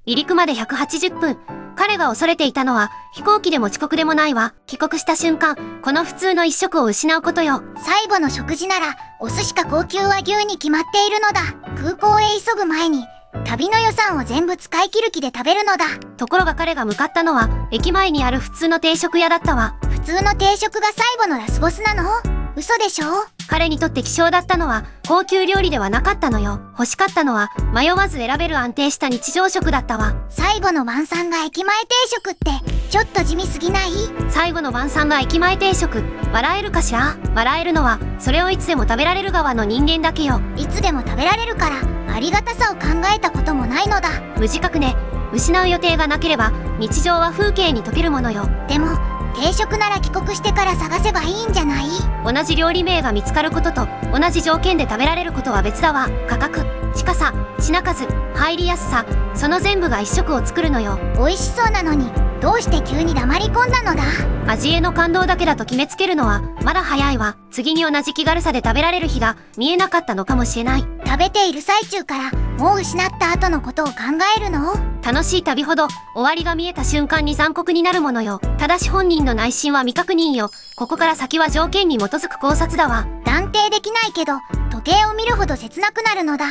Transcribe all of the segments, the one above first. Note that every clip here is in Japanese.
離陸まで180分。彼が恐れていたのは、飛行機でも遅刻でもないわ。帰国した瞬間、この普通の一食を失うことよ。最後の食事なら、お寿司か高級和牛に決まっているのだ。空港へ急ぐ前に、旅の予算を全部使い切る気で食べるのだ。ところが彼が向かったのは、駅前にある普通の定食屋だったわ。普通の定食が最後のラスボスなの？嘘でしょ？彼にとって希少だったのは高級料理ではなかったのよ。欲しかったのは迷わず選べる安定した日常食だったわ。最後の晩餐が駅前定食ってちょっと地味すぎない？最後の晩餐が駅前定食。笑えるかしら？笑えるのはそれをいつでも食べられる側の人間だけよ。いつでも食べられるからありがたさを考えたこともないのだ。無自覚ね。失う予定がなければ日常は風景に溶けるものよ。でも定食なら帰国してから探せばいいんじゃない？同じ料理名が見つかることと同じ条件で食べられることは別だわ。価格、近さ、品数、入りやすさ、その全部が一食を作るのよ。美味しそうなのにどうして急に黙り込んだのだ？味への感動だけだと決めつけるのはまだ早いわ。次に同じ気軽さで食べられる日が見えなかったのかもしれない。食べている最中からもう失った後のことを考えるの？楽しい旅ほど終わりが見えた瞬間に残酷になるものよ。ただし本人の内心は未確認よ。ここから先は条件に基づく考察だわ。断定できないけど時計を見るほど切なくなるのだ。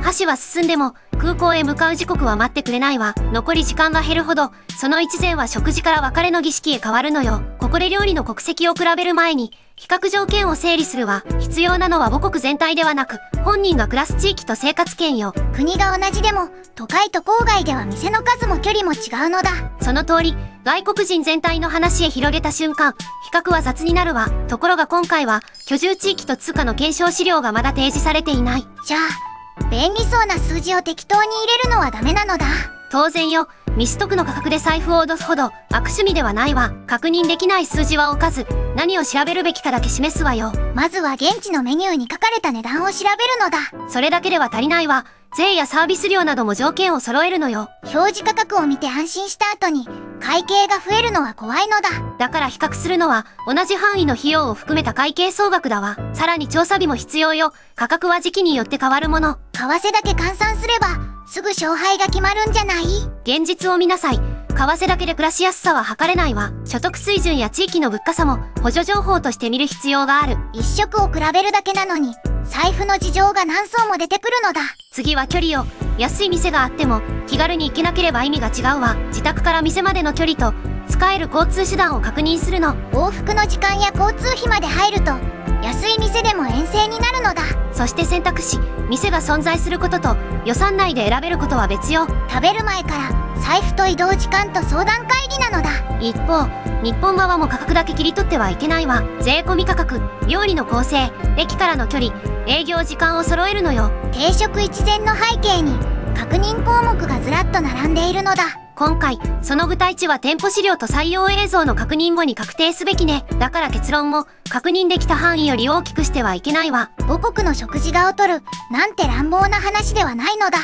箸は進んでも空港へ向かう時刻は待ってくれないわ。残り時間が減るほどその一前は食事から別れの儀式へ変わるのよ。ここで料理の国籍を比べる前に比較条件を整理するわ。必要なのは母国全体ではなく本人が暮らす地域と生活圏よ。国が同じでも都会と郊外では店の数も距離も違うのだ。その通り。外国人全体の話へ広げた瞬間比較は雑になるわ。ところが今回は居住地域と通貨の検証資料がまだ提示されていない。じゃあ便利そうな数字を適当に入れるのはダメなのだ。当然よ。未取得の価格で財布を脅すほど悪趣味ではないわ。確認できない数字は置かず何を調べるべきかだけ示すわよ。まずは現地のメニューに書かれた値段を調べるのだ。それだけでは足りないわ。税やサービス料なども条件を揃えるのよ。表示価格を見て安心した後に会計が増えるのは怖いのだ。だから比較するのは同じ範囲の費用を含めた会計総額だわ。さらに調査日も必要よ。価格は時期によって変わるもの。為替だけ換算すればすぐ勝敗が決まるんじゃない？現実を見なさい。為替だけで暮らしやすさは測れないわ。所得水準や地域の物価差も補助情報として見る必要がある。一食を比べるだけなのに財布の事情が何層も出てくるのだ。次は距離よ。安い店があっても気軽に行けなければ意味が違うわ。自宅から店までの距離と使える交通手段を確認するの。往復の時間や交通費まで入ると安い店でも遠征になるのだ。そして選択肢、店が存在することと予算内で選べることは別よ。食べる前から財布と移動時間と相談会議なのだ。一方、日本側も価格だけ切り取ってはいけないわ。税込み価格、料理の構成、駅からの距離、営業時間を揃えるのよ。定食一前の背景に確認項目がずらっと並んでいるのだ。今回、その具体値は店舗資料と採用映像の確認後に確定すべきね。だから結論も、確認できた範囲より大きくしてはいけないわ。母国の食事画を撮る、なんて乱暴な話ではないのだ。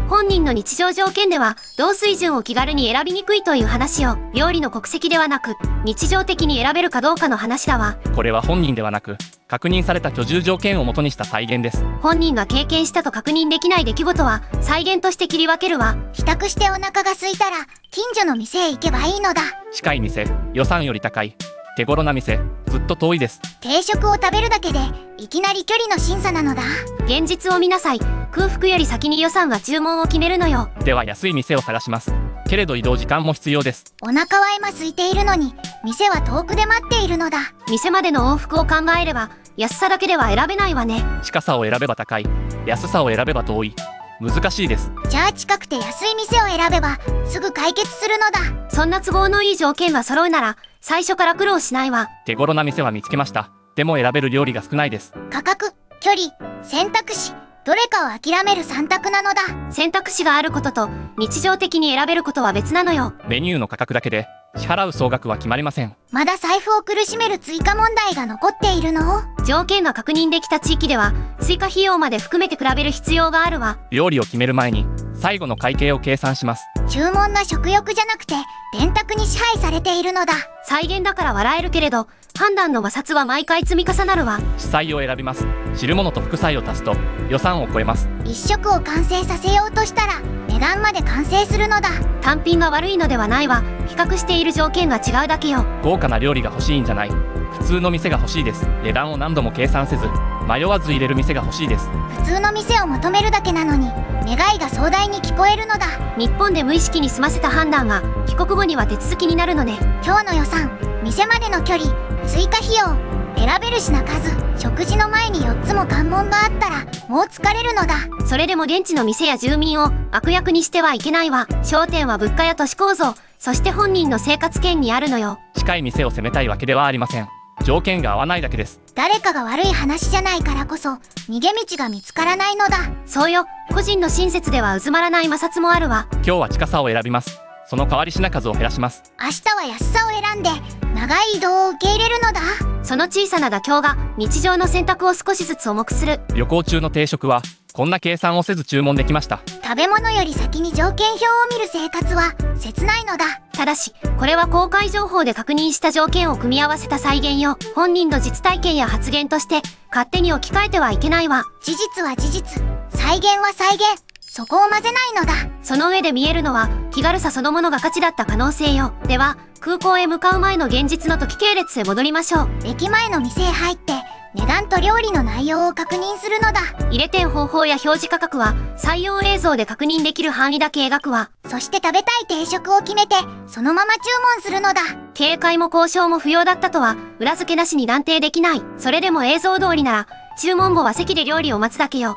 本人の日常条件では、同水準を気軽に選びにくいという話よ。料理の国籍ではなく、日常的に選べるかどうかの話だわ。これは本人ではなく、確認された居住条件を元にした再現です。本人が経験したと確認できない出来事は、再現として切り分けるわ。帰宅してお腹が空いたら、近所の店へ行けばいいのだ。近い店、予算より高い。手頃な店、ずっと遠いです。定食を食べるだけで、いきなり距離の審査なのだ。現実を見なさい。空腹より先に予算が注文を決めるのよ。では安い店を探します。けれど移動時間も必要です。お腹は今空いているのに、店は遠くで待っているのだ。店までの往復を考えれば、安さだけでは選べないわね。近さを選べば高い、安さを選べば遠い。難しいです。じゃあ近くて安い店を選べば、すぐ解決するのだ。そんな都合のいい条件が揃うなら、最初から苦労しないわ。手頃な店は見つけました。でも選べる料理が少ないです。価格、距離、選択肢、どれかを諦める3択なのだ。選択肢があることと日常的に選べることは別なのよ。メニューの価格だけで支払う総額は決まりません。まだ財布を苦しめる追加問題が残っているの？条件が確認できた地域では追加費用まで含めて比べる必要があるわ。料理を決める前に最後の会計を計算します。注文が食欲じゃなくて電卓に支配されているのだ。再現だから笑えるけれど、判断の摩擦は毎回積み重なるわ。主菜を選びます。汁物と副菜を足すと予算を超えます。一食を完成させようとしたら値段まで完成するのだ。単品が悪いのではないわ。比較している条件が違うだけよ。豪華な料理が欲しいんじゃない。普通の店が欲しいです。値段を何度も計算せず迷わず入れる店が欲しいです。普通の店を求めるだけなのに願いが壮大に聞こえるのだ。日本で無意識に済ませた判断が帰国後には手続きになるのね。今日の予算、店までの距離、追加費用、選べる品数、食事の前に4つも関門があったらもう疲れるのだ。それでも現地の店や住民を悪役にしてはいけないわ。焦点は物価や都市構造、そして本人の生活圏にあるのよ。近い店を責めたいわけではありません。条件が合わないだけです。誰かが悪い話じゃないからこそ逃げ道が見つからないのだ。そうよ。個人の親切では渦まらない摩擦もあるわ。今日は近さを選びます。その代わり品数を減らします。明日は安さを選んで長い移動を受け入れるのだ。その小さな妥協が日常の選択を少しずつ重くする。旅行中の定食はこんな計算をせず注文できました。食べ物より先に条件表を見る生活は切ないのだ。ただし、これは公開情報で確認した条件を組み合わせた再現よ。本人の実体験や発言として勝手に置き換えてはいけないわ。事実は事実、再現は再現、そこを混ぜないのだ。その上で見えるのは気軽さそのものが価値だった可能性よ。では、空港へ向かう前の現実の時系列へ戻りましょう。駅前の店へ入って値段と料理の内容を確認するのだ。入れ店方法や表示価格は採用映像で確認できる範囲だけ描くわ。そして食べたい定食を決めてそのまま注文するのだ。警戒も交渉も不要だったとは裏付けなしに断定できない。それでも映像通りなら注文後は席で料理を待つだけよ。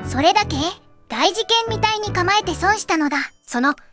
それだけ？大事件みたいに構えて損したのだ。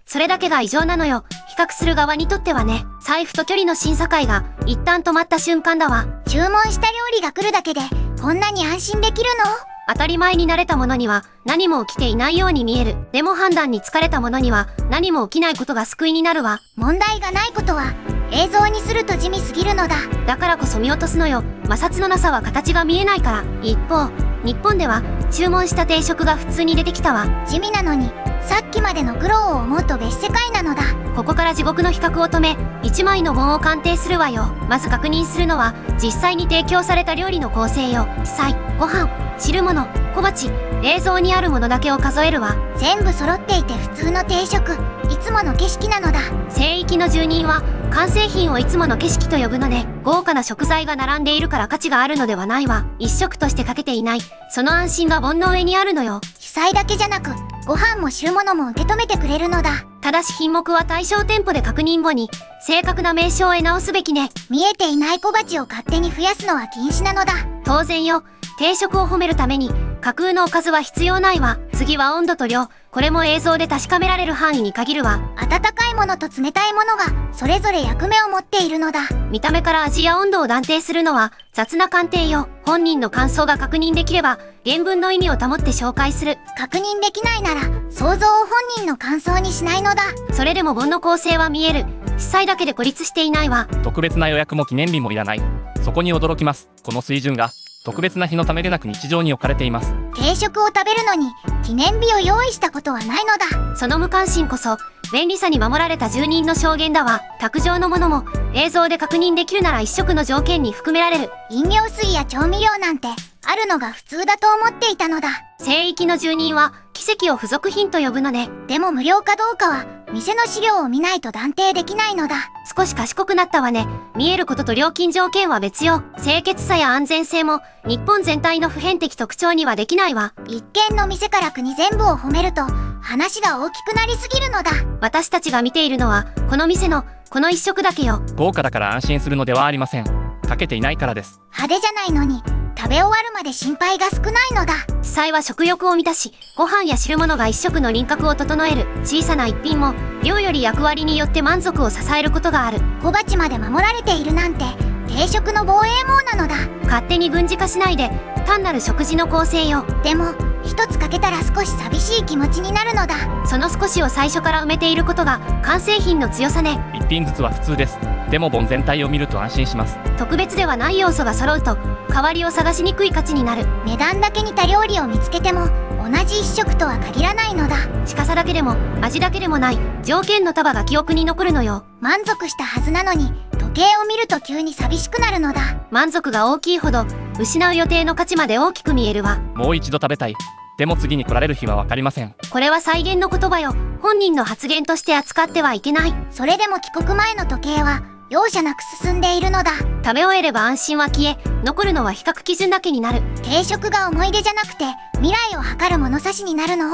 それだけが異常なのよ。比較する側にとってはね。財布と距離の審査会が一旦止まった瞬間だわ。注文した料理が来るだけでこんなに安心できるの？当たり前に慣れたものには何も起きていないように見える。でも判断に疲れたものには何も起きないことが救いになるわ。問題がないことは映像にすると地味すぎるのだ。だからこそ見落とすのよ。摩擦のなさは形が見えないから。一方、日本では注文した定食が普通に出てきたわ。地味なのにさっきまでの苦労を思うと別世界なのだ。ここから地獄の比較を止め、1枚の本を鑑定するわよ。まず確認するのは実際に提供された料理の構成よ。主菜、ご飯、汁物、小鉢、映像にあるものだけを数えるわ。全部揃っていて普通の定食、いつもの景色なのだ。聖域の住人は完成品をいつもの景色と呼ぶので、豪華な食材が並んでいるから価値があるのではないわ。一食としてかけていない、その安心が煩悩上にあるのよ。主菜だけじゃなくご飯も汁物も受け止めてくれるのだ。ただし品目は対象店舗で確認後に正確な名称を得直すべきね。見えていない小鉢を勝手に増やすのは禁止なのだ。当然よ。定食を褒めるために架空のおかずは必要ないわ。次は温度と量、これも映像で確かめられる範囲に限るわ。温かいものと冷たいものがそれぞれ役目を持っているのだ。見た目から味や温度を断定するのは雑な鑑定よ。本人の感想が確認できれば原文の意味を保って紹介する。確認できないなら想像を本人の感想にしないのだ。それでも本の構成は見える。主菜だけで孤立していないわ。特別な予約も記念日もいらない。そこに驚きます。この水準が特別な日のためでなく日常に置かれています。定食を食べるのに記念日を用意したことはないのだ。その無関心こそ便利さに守られた住人の証言だわ。卓上のものも映像で確認できるなら一食の条件に含められる。飲料水や調味料なんてあるのが普通だと思っていたのだ。聖域の住人は奇跡を付属品と呼ぶのね。でも無料かどうかは店の資料を見ないと断定できないのだ。少し賢くなったわね。見えることと料金条件は別よ。清潔さや安全性も日本全体の普遍的特徴にはできないわ。一軒の店から国全部を褒めると話が大きくなりすぎるのだ。私たちが見ているのはこの店のこの一食だけよ。豪華だから安心するのではありません。かけていないからです。派手じゃないのに食べ終わるまで心配が少ないのだ。主菜は食欲を満たし、ご飯や汁物が一食の輪郭を整える。小さな一品も量より役割によって満足を支えることがある。小鉢まで守られているなんて定食の防衛網なのだ。勝手に軍事化しないで単なる食事の構成よ。でも一つかけたら少し寂しい気持ちになるのだ。その少しを最初から埋めていることが完成品の強さね。一品ずつは普通です。でも本全体を見ると安心します。特別ではない要素が揃うと代わりを探しにくい価値になる。値段だけ似た料理を見つけても同じ一食とは限らないのだ。近さだけでも味だけでもない条件の束が記憶に残るのよ。満足したはずなのに時計を見ると急に寂しくなるのだ。満足が大きいほど失う予定の価値まで大きく見えるわ。もう一度食べたい。でも次に来られる日は分かりません。これは再現の言葉よ。本人の発言として扱ってはいけない。それでも帰国前の時計は容赦なく進んでいるのだ。食べ終えれば安心は消え、残るのは比較基準だけになる。定食が思い出じゃなくて未来を測る物差しになるの？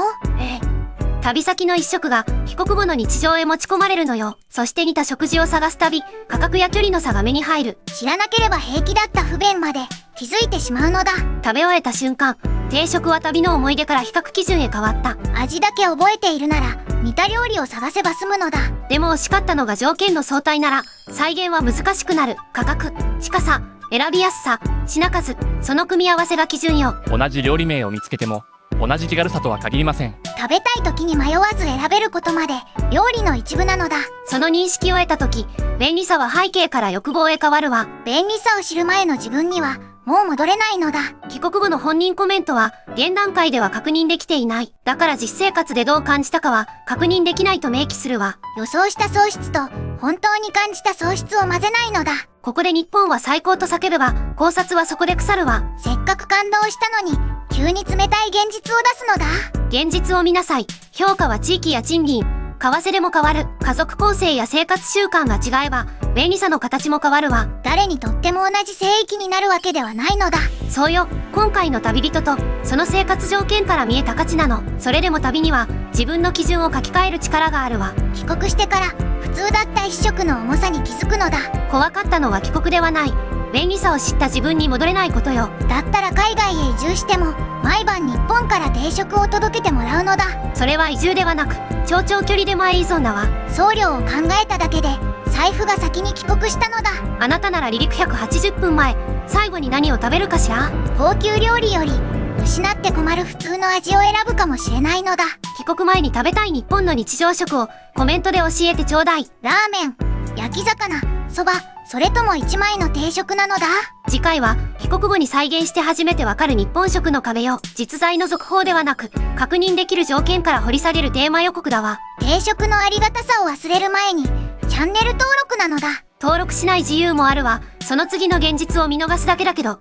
旅先の一食が帰国後の日常へ持ち込まれるのよ。そして似た食事を探す旅、価格や距離の差が目に入る。知らなければ平気だった不便まで気づいてしまうのだ。食べ終えた瞬間、定食は旅の思い出から比較基準へ変わった。味だけ覚えているなら似た料理を探せば済むのだ。でも惜しかったのが条件の相対なら再現は難しくなる。価格、近さ、選びやすさ、品数、その組み合わせが基準よ。同じ料理名を見つけても同じ気軽さとは限りません。食べたい時に迷わず選べることまで料理の一部なのだ。その認識を得た時、便利さは背景から欲望へ変わるわ。便利さを知る前の自分にはもう戻れないのだ。帰国後の本人コメントは現段階では確認できていない。だから実生活でどう感じたかは確認できないと明記するわ。予想した喪失と本当に感じた喪失を混ぜないのだ。ここで日本は最高と叫べば考察はそこで腐るわ。せっかく感動したのに急に冷たい現実を出すのだ。現実を見なさい。評価は地域や賃金、為替でも変わる。家族構成や生活習慣が違えば便利さの形も変わるわ。誰にとっても同じ聖域になるわけではないのだ。そうよ。今回の旅人とその生活条件から見えた価値なの。それでも旅には自分の基準を書き換える力があるわ。帰国してから普通だった一食の重さに気づくのだ。怖かったのは帰国ではない。便利さを知った自分に戻れないことよ。だったら海外へ移住しても毎晩日本から定食を届けてもらうのだ。それは移住ではなく超長距離でマイリゾンだわ。送料を考えただけで財布が先に帰国したのだ。あなたなら離陸180分前、最後に何を食べるかしら？高級料理より失って困る普通の味を選ぶかもしれないのだ。帰国前に食べたい日本の日常食をコメントで教えてちょうだい。ラーメン、焼き魚、そば、それとも1枚の定食なのだ。次回は帰国後に再現して初めてわかる日本食の壁よ。実在の続報ではなく確認できる条件から掘り下げるテーマ予告だわ。定食のありがたさを忘れる前にチャンネル登録なのだ。登録しない自由もあるわ。その次の現実を見逃すだけだけど。